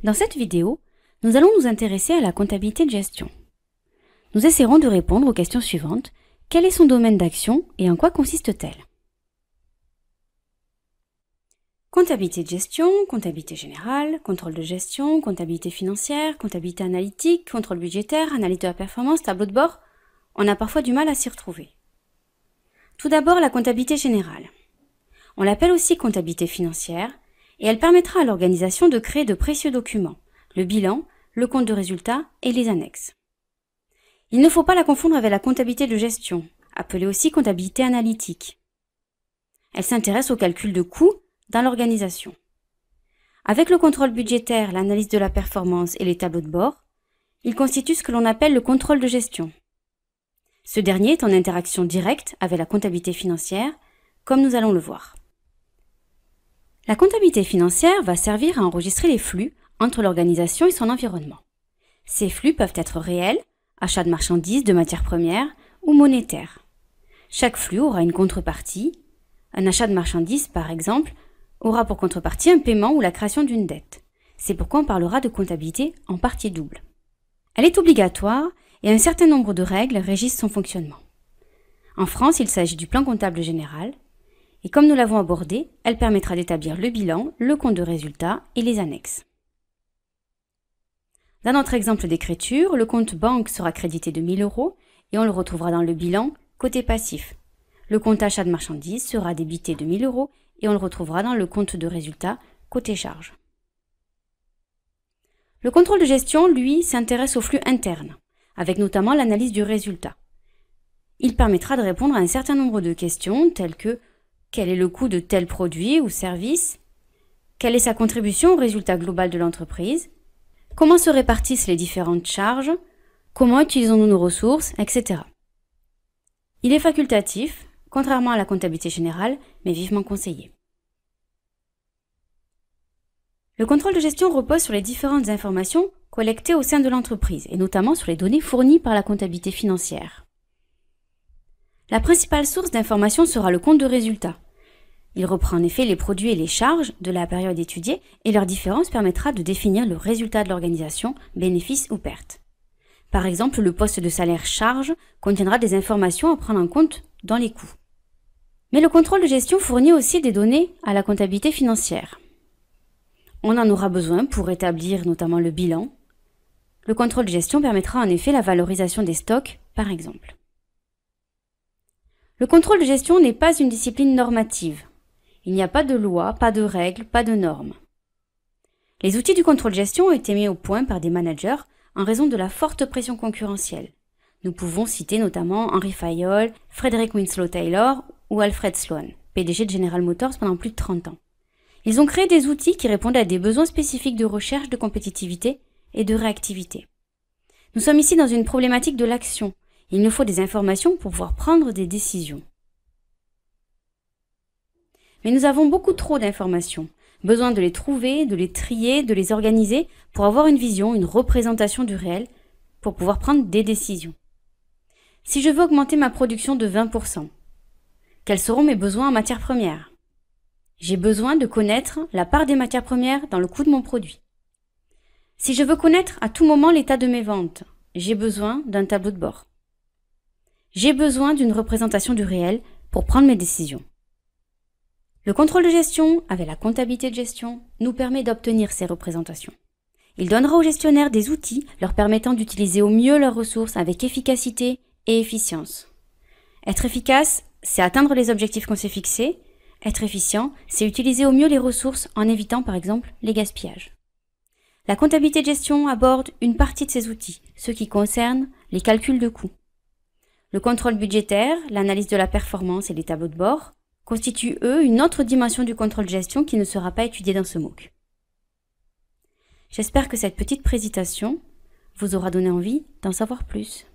Dans cette vidéo, nous allons nous intéresser à la comptabilité de gestion. Nous essaierons de répondre aux questions suivantes. Quel est son domaine d'action et en quoi consiste-t-elle? Comptabilité de gestion, comptabilité générale, contrôle de gestion, comptabilité financière, comptabilité analytique, contrôle budgétaire, analyse de la performance, tableau de bord. On a parfois du mal à s'y retrouver. Tout d'abord, la comptabilité générale. On l'appelle aussi comptabilité financière et elle permettra à l'organisation de créer de précieux documents, le bilan, le compte de résultat et les annexes. Il ne faut pas la confondre avec la comptabilité de gestion, appelée aussi comptabilité analytique. Elle s'intéresse au calcul de coûts dans l'organisation. Avec le contrôle budgétaire, l'analyse de la performance et les tableaux de bord, il constitue ce que l'on appelle le contrôle de gestion. Ce dernier est en interaction directe avec la comptabilité financière, comme nous allons le voir. La comptabilité financière va servir à enregistrer les flux entre l'organisation et son environnement. Ces flux peuvent être réels, achat de marchandises, de matières premières ou monétaires. Chaque flux aura une contrepartie. Un achat de marchandises, par exemple, aura pour contrepartie un paiement ou la création d'une dette. C'est pourquoi on parlera de comptabilité en partie double. Elle est obligatoire et un certain nombre de règles régissent son fonctionnement. En France, il s'agit du plan comptable général. Et comme nous l'avons abordé, elle permettra d'établir le bilan, le compte de résultat et les annexes. Dans notre exemple d'écriture, le compte banque sera crédité de 1 000 € et on le retrouvera dans le bilan côté passif. Le compte achat de marchandises sera débité de 1 000 € et on le retrouvera dans le compte de résultat côté charge. Le contrôle de gestion, lui, s'intéresse au flux interne, avec notamment l'analyse du résultat. Il permettra de répondre à un certain nombre de questions telles que quel est le coût de tel produit ou service? Quelle est sa contribution au résultat global de l'entreprise? Comment se répartissent les différentes charges? Comment utilisons-nous nos ressources? Etc. Il est facultatif, contrairement à la comptabilité générale, mais vivement conseillé. Le contrôle de gestion repose sur les différentes informations collectées au sein de l'entreprise, et notamment sur les données fournies par la comptabilité financière. La principale source d'information sera le compte de résultat. Il reprend en effet les produits et les charges de la période étudiée et leur différence permettra de définir le résultat de l'organisation, bénéfice ou perte. Par exemple, le poste de salaire charge contiendra des informations à prendre en compte dans les coûts. Mais le contrôle de gestion fournit aussi des données à la comptabilité financière. On en aura besoin pour établir notamment le bilan. Le contrôle de gestion permettra en effet la valorisation des stocks, par exemple. Le contrôle de gestion n'est pas une discipline normative. Il n'y a pas de loi, pas de règles, pas de normes. Les outils du contrôle de gestion ont été mis au point par des managers en raison de la forte pression concurrentielle. Nous pouvons citer notamment Henry Fayol, Frederick Winslow Taylor ou Alfred Sloan, PDG de General Motors pendant plus de 30 ans. Ils ont créé des outils qui répondaient à des besoins spécifiques de recherche de compétitivité et de réactivité. Nous sommes ici dans une problématique de l'action. Il nous faut des informations pour pouvoir prendre des décisions. Mais nous avons beaucoup trop d'informations. Besoin de les trouver, de les trier, de les organiser pour avoir une vision, une représentation du réel, pour pouvoir prendre des décisions. Si je veux augmenter ma production de 20%, quels seront mes besoins en matières premières? J'ai besoin de connaître la part des matières premières dans le coût de mon produit. Si je veux connaître à tout moment l'état de mes ventes, j'ai besoin d'un tableau de bord. J'ai besoin d'une représentation du réel pour prendre mes décisions. Le contrôle de gestion, avec la comptabilité de gestion, nous permet d'obtenir ces représentations. Il donnera aux gestionnaires des outils leur permettant d'utiliser au mieux leurs ressources avec efficacité et efficience. Être efficace, c'est atteindre les objectifs qu'on s'est fixés. Être efficient, c'est utiliser au mieux les ressources en évitant par exemple les gaspillages. La comptabilité de gestion aborde une partie de ces outils, ceux qui concernent les calculs de coûts. Le contrôle budgétaire, l'analyse de la performance et les tableaux de bord constituent, eux, une autre dimension du contrôle de gestion qui ne sera pas étudiée dans ce MOOC. J'espère que cette petite présentation vous aura donné envie d'en savoir plus.